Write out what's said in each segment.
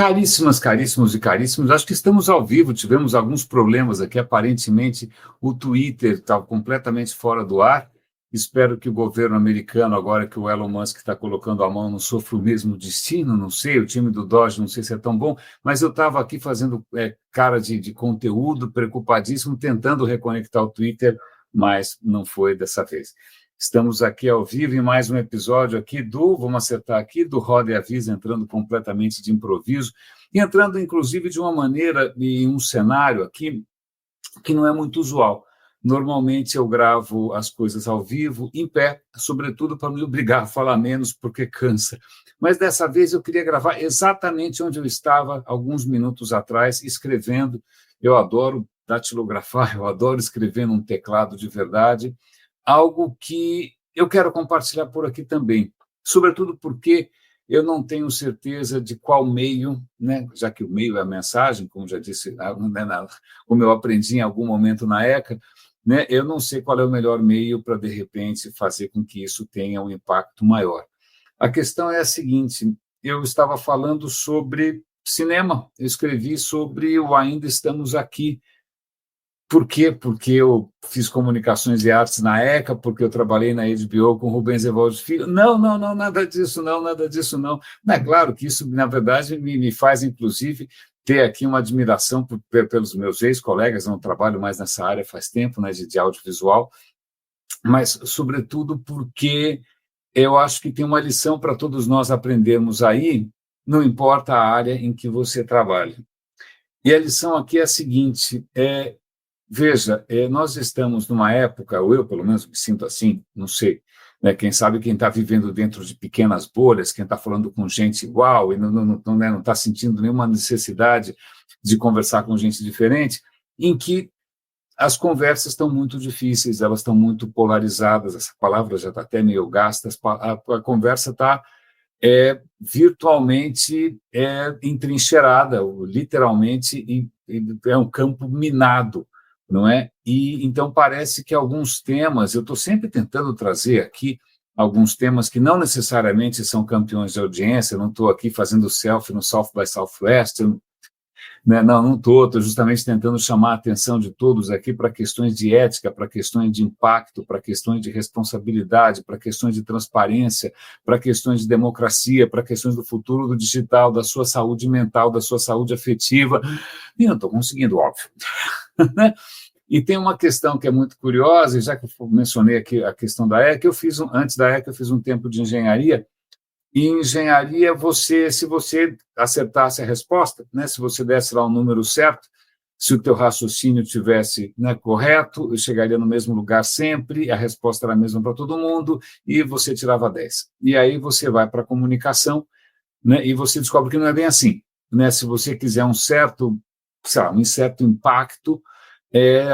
Caríssimas, caríssimos e caríssimos, acho que estamos ao vivo, tivemos alguns problemas aqui, aparentemente o Twitter está completamente fora do ar, espero que o governo americano, agora que o Elon Musk está colocando a mão, não sofra o mesmo destino, não sei, o time do Dodge não sei se é tão bom, mas eu estava aqui fazendo cara de conteúdo, preocupadíssimo, tentando reconectar o Twitter, mas não foi dessa vez. Estamos aqui ao vivo em mais um episódio aqui vamos acertar aqui, do Roda e Avisa, entrando completamente de improviso, e entrando, inclusive, de uma maneira e um cenário aqui que não é muito usual. Normalmente eu gravo as coisas ao vivo, em pé, sobretudo para me obrigar a falar menos, porque cansa. Mas dessa vez eu queria gravar exatamente onde eu estava, alguns minutos atrás, escrevendo. Eu adoro datilografar, eu adoro escrever num teclado de verdade, algo que eu quero compartilhar por aqui também, sobretudo porque eu não tenho certeza de qual meio, né, já que o meio é a mensagem, como já disse, como eu aprendi em algum momento na ECA, né, eu não sei qual é o melhor meio para, de repente, fazer com que isso tenha um impacto maior. A questão é a seguinte, eu estava falando sobre cinema, eu escrevi sobre o Ainda Estamos Aqui. Por quê? Porque eu fiz comunicações e artes na ECA, porque eu trabalhei na HBO com Rubens Evaldo Filho. Não, nada disso não, nada disso não. É claro que isso, na verdade, me faz, inclusive, ter aqui uma admiração pelos meus ex-colegas, eu não trabalho mais nessa área faz tempo, né, de audiovisual, mas, sobretudo, porque eu acho que tem uma lição para todos nós aprendermos aí, não importa a área em que você trabalha. E a lição aqui é a seguinte, veja, nós estamos numa época, ou eu pelo menos me sinto assim, não sei, né, quem sabe quem está vivendo dentro de pequenas bolhas, quem está falando com gente igual e não está sentindo nenhuma necessidade de conversar com gente diferente, em que as conversas estão muito difíceis, elas estão muito polarizadas, essa palavra já está até meio gasta, a conversa está virtualmente entrincheirada, literalmente, é um campo minado, não é? E então parece que alguns temas, eu estou sempre tentando trazer aqui alguns temas que não necessariamente são campeões de audiência, eu não estou aqui fazendo selfie no South by Southwest, né? Não estou justamente tentando chamar a atenção de todos aqui para questões de ética, para questões de impacto, para questões de responsabilidade, para questões de transparência, para questões de democracia, para questões do futuro do digital, da sua saúde mental, da sua saúde afetiva. E não estou conseguindo, óbvio. E tem uma questão que é muito curiosa, e já que eu mencionei aqui a questão da ECA, antes da ECA eu fiz um tempo de engenharia, e em engenharia, se você acertasse a resposta, né, se você desse lá o número certo, se o teu raciocínio tivesse, né, correto, eu chegaria no mesmo lugar sempre, a resposta era a mesma para todo mundo, e você tirava 10. E aí você vai para a comunicação, né, e você descobre que não é bem assim. Né, se você quiser um certo impacto,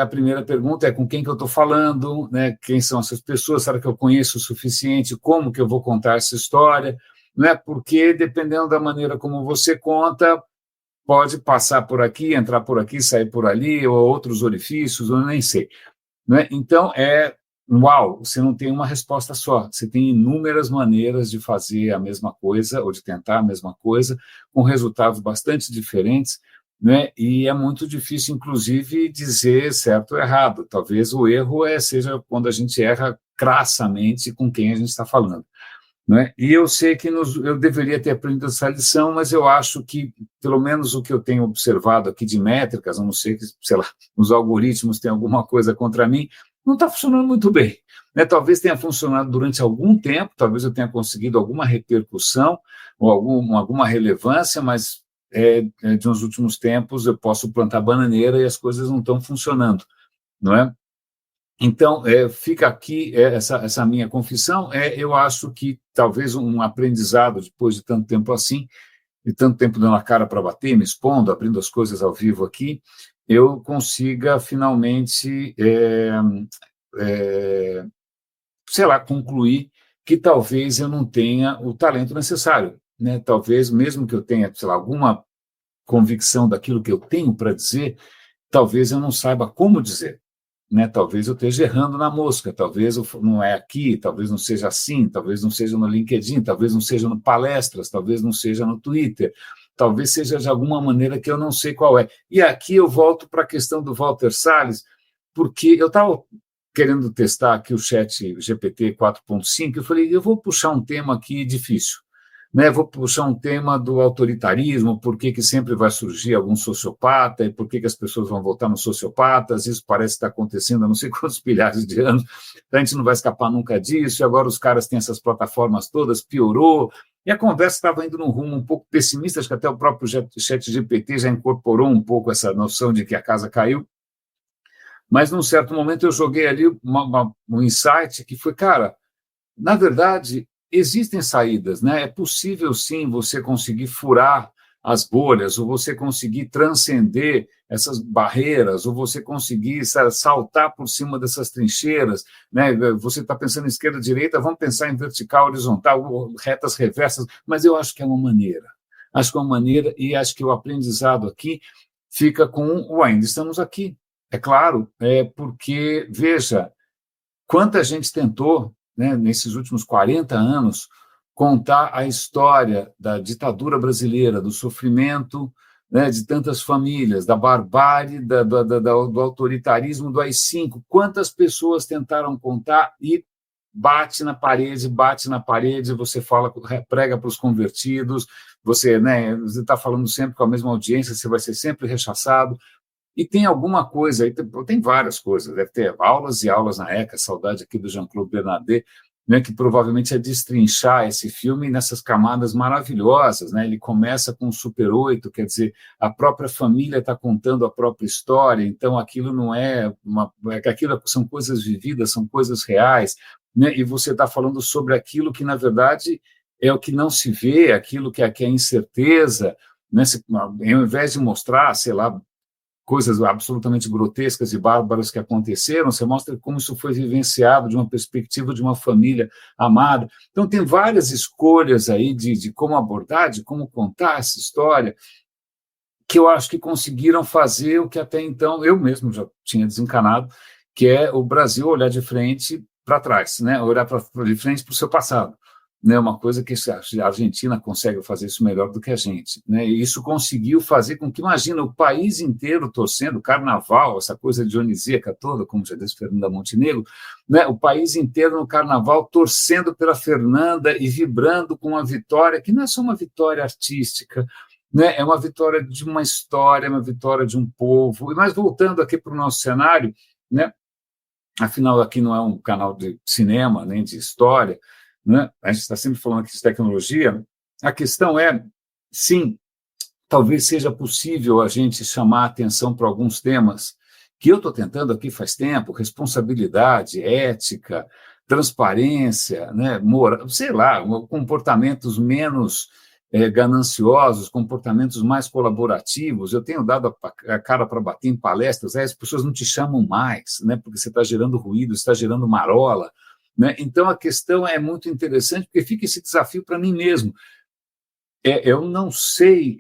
a primeira pergunta é com quem que eu estou falando, né? Quem são essas pessoas, será que eu conheço o suficiente, como que eu vou contar essa história, né? Porque dependendo da maneira como você conta, pode passar por aqui, entrar por aqui, sair por ali, ou outros orifícios, eu nem sei. Né? Então, uau, você não tem uma resposta só, você tem inúmeras maneiras de fazer a mesma coisa, ou de tentar a mesma coisa, com resultados bastante diferentes, né? E é muito difícil, inclusive, dizer certo ou errado. Talvez o erro seja quando a gente erra crassamente com quem a gente está falando. Né? E eu sei que eu deveria ter aprendido essa lição, mas eu acho que, pelo menos o que eu tenho observado aqui de métricas, a não ser que, sei lá, os algoritmos tenham alguma coisa contra mim, não está funcionando muito bem. Né? Talvez tenha funcionado durante algum tempo, talvez eu tenha conseguido alguma repercussão ou alguma relevância, mas de uns últimos tempos eu posso plantar bananeira e as coisas não estão funcionando, não é? Então, fica aqui essa minha confissão, eu acho que talvez um aprendizado, depois de tanto tempo assim, de tanto tempo dando a cara para bater, me expondo, abrindo as coisas ao vivo aqui, eu consiga finalmente, sei lá, concluir que talvez eu não tenha o talento necessário, né? Talvez, mesmo que eu tenha, sei lá, alguma convicção daquilo que eu tenho para dizer, talvez eu não saiba como dizer. Né? Talvez eu esteja errando na mosca, talvez não é aqui, talvez não seja assim, talvez não seja no LinkedIn, talvez não seja no Palestras, talvez não seja no Twitter, talvez seja de alguma maneira que eu não sei qual é. E aqui eu volto para a questão do Walter Salles, porque eu estava querendo testar aqui o chat GPT 4.5, eu falei, eu vou puxar um tema aqui difícil, né? Vou puxar um tema do autoritarismo, por que sempre vai surgir algum sociopata, e por que as pessoas vão votar nos sociopatas, isso parece estar acontecendo há não sei quantos milhares de anos, a gente não vai escapar nunca disso, e agora os caras têm essas plataformas todas, piorou, e a conversa estava indo num rumo um pouco pessimista, acho que até o próprio chat GPT já incorporou um pouco essa noção de que a casa caiu, mas num certo momento eu joguei ali um insight que foi, cara, na verdade, existem saídas, né? É possível, sim, você conseguir furar as bolhas, ou você conseguir transcender essas barreiras, ou você conseguir saltar por cima dessas trincheiras, né? Você está pensando em esquerda, direita, vamos pensar em vertical, horizontal, retas reversas, mas eu acho que é uma maneira. Acho que é uma maneira, e acho que o aprendizado aqui fica com, ainda estamos aqui. É claro, porque, veja, quanta gente tentou, né, nesses últimos 40 anos, contar a história da ditadura brasileira, do sofrimento, né, de tantas famílias, da barbárie, do autoritarismo do AI-5. Quantas pessoas tentaram contar e bate na parede, você fala, prega para os convertidos, você está falando sempre com a mesma audiência, você vai ser sempre rechaçado. E tem alguma coisa aí, tem várias coisas, deve ter aulas e aulas na ECA, saudade aqui do Jean-Claude Bernardet, né, que provavelmente é destrinchar esse filme nessas camadas maravilhosas, né? Ele começa com o Super 8, quer dizer, a própria família está contando a própria história, então aquilo não aquilo são coisas vividas, são coisas reais, né? E você está falando sobre aquilo que, na verdade, é o que não se vê, aquilo que é incerteza, né? Ao invés de mostrar, sei lá, coisas absolutamente grotescas e bárbaras que aconteceram, você mostra como isso foi vivenciado de uma perspectiva de uma família amada. Então, tem várias escolhas aí de como abordar, de como contar essa história, que eu acho que conseguiram fazer o que até então eu mesmo já tinha desencanado, que é o Brasil olhar de frente para trás, né? Olhar de frente para o seu passado. Né, uma coisa que a Argentina consegue fazer isso melhor do que a gente. Né, e isso conseguiu fazer com que, imagina, o país inteiro torcendo, carnaval, essa coisa dionisíaca toda, como já disse Fernanda Montenegro, né, o país inteiro no carnaval torcendo pela Fernanda e vibrando com uma vitória, que não é só uma vitória artística, né, é uma vitória de uma história, é uma vitória de um povo. Mas voltando aqui para o nosso cenário, né, afinal aqui não é um canal de cinema, nem de história, né? A gente está sempre falando aqui de tecnologia, a questão é, sim, talvez seja possível a gente chamar a atenção para alguns temas que eu estou tentando aqui faz tempo, responsabilidade, ética, transparência, né, moral, sei lá, comportamentos menos gananciosos, comportamentos mais colaborativos. Eu tenho dado a cara para bater em palestras, as pessoas não te chamam mais, né, porque você está gerando ruído, está gerando marola, né? Então, a questão é muito interessante, porque fica esse desafio para mim mesmo. Eu não sei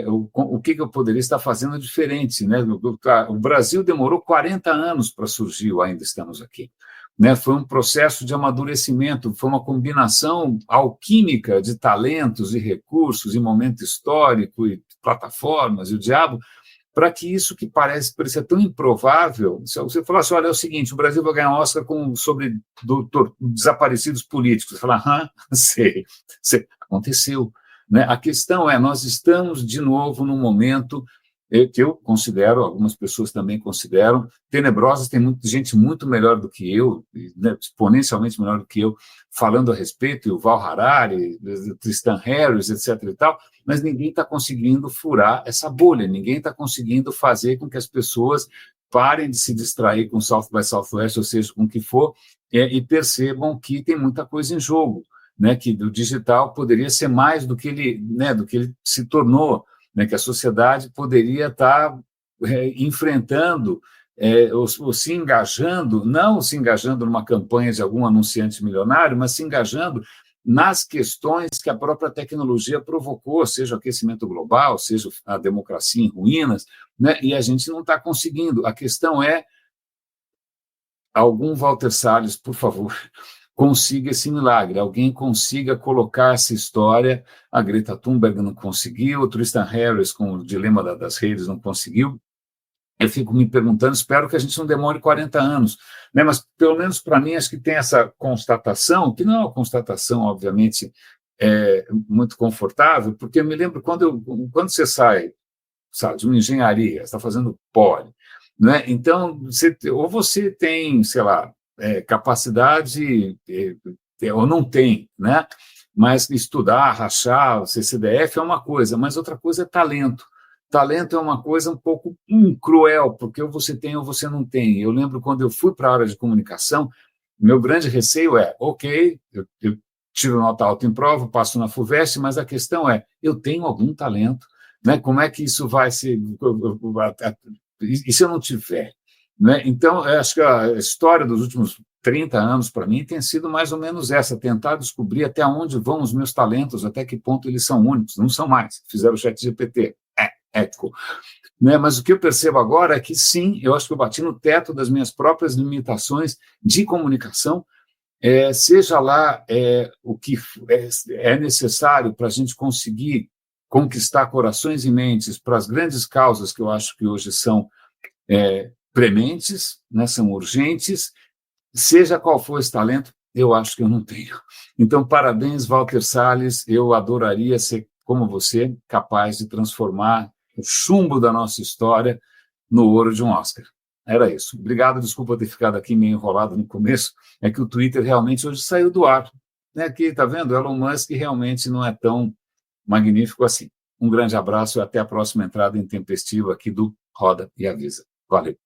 o que eu poderia estar fazendo diferente. Né? O Brasil demorou 40 anos para surgir, ainda estamos aqui. Né? Foi um processo de amadurecimento, foi uma combinação alquímica de talentos e recursos, e momento histórico, e plataformas, e o diabo, para que isso que parecia tão improvável, se você falasse, olha, é o seguinte, o Brasil vai ganhar um Oscar sobre desaparecidos políticos, você fala, sei, aconteceu. Né? A questão é, nós estamos, de novo, num momento que eu considero, algumas pessoas também consideram, tenebrosas, tem gente muito melhor do que eu, né, exponencialmente melhor do que eu, falando a respeito, e o Val Harari, Tristan Harris, etc. e tal, mas ninguém está conseguindo furar essa bolha, ninguém está conseguindo fazer com que as pessoas parem de se distrair com South by Southwest, ou seja, com o que for, e percebam que tem muita coisa em jogo, né, que o digital poderia ser mais do que ele se tornou, né, que a sociedade poderia estar enfrentando ou se engajando, não se engajando numa campanha de algum anunciante milionário, mas se engajando nas questões que a própria tecnologia provocou, seja o aquecimento global, seja a democracia em ruínas, né, e a gente não está conseguindo. A questão é, algum Walter Salles, por favor, consiga esse milagre, alguém consiga colocar essa história. A Greta Thunberg não conseguiu, o Tristan Harris com o dilema das redes não conseguiu. Eu fico me perguntando, espero que a gente não demore 40 anos, né? Mas pelo menos para mim acho que tem essa constatação, que não é uma constatação, obviamente, muito confortável, porque eu me lembro quando você sai, sabe, de uma engenharia, está fazendo poli, né? Então, ou você tem, sei lá, capacidade, ou não tem, né? Mas estudar, rachar, ser CDF é uma coisa, mas outra coisa é talento. Talento é uma coisa um pouco cruel, porque ou você tem ou você não tem. Eu lembro quando eu fui para a área de comunicação, meu grande receio ok, eu tiro nota alta em prova, passo na FUVEST, mas a questão eu tenho algum talento, né? Como é que isso vai ser? E se eu não tiver? Né? Então, eu acho que a história dos últimos 30 anos, para mim, tem sido mais ou menos essa, tentar descobrir até onde vão os meus talentos, até que ponto eles são únicos. Não são mais, fizeram o ChatGPT. Eco. Né? Mas o que eu percebo agora é que, sim, eu acho que eu bati no teto das minhas próprias limitações de comunicação, seja lá o que é necessário para a gente conseguir conquistar corações e mentes para as grandes causas que eu acho que hoje são prementes, né, são urgentes, seja qual for esse talento, eu acho que eu não tenho. Então, parabéns, Walter Salles, eu adoraria ser, como você, capaz de transformar o chumbo da nossa história no ouro de um Oscar. Era isso. Obrigado, desculpa ter ficado aqui meio enrolado no começo, é que o Twitter realmente hoje saiu do ar. Né? Aqui, está vendo? Elon Musk realmente não é tão magnífico assim. Um grande abraço e até a próxima entrada intempestiva aqui do Roda e Avisa. Valeu.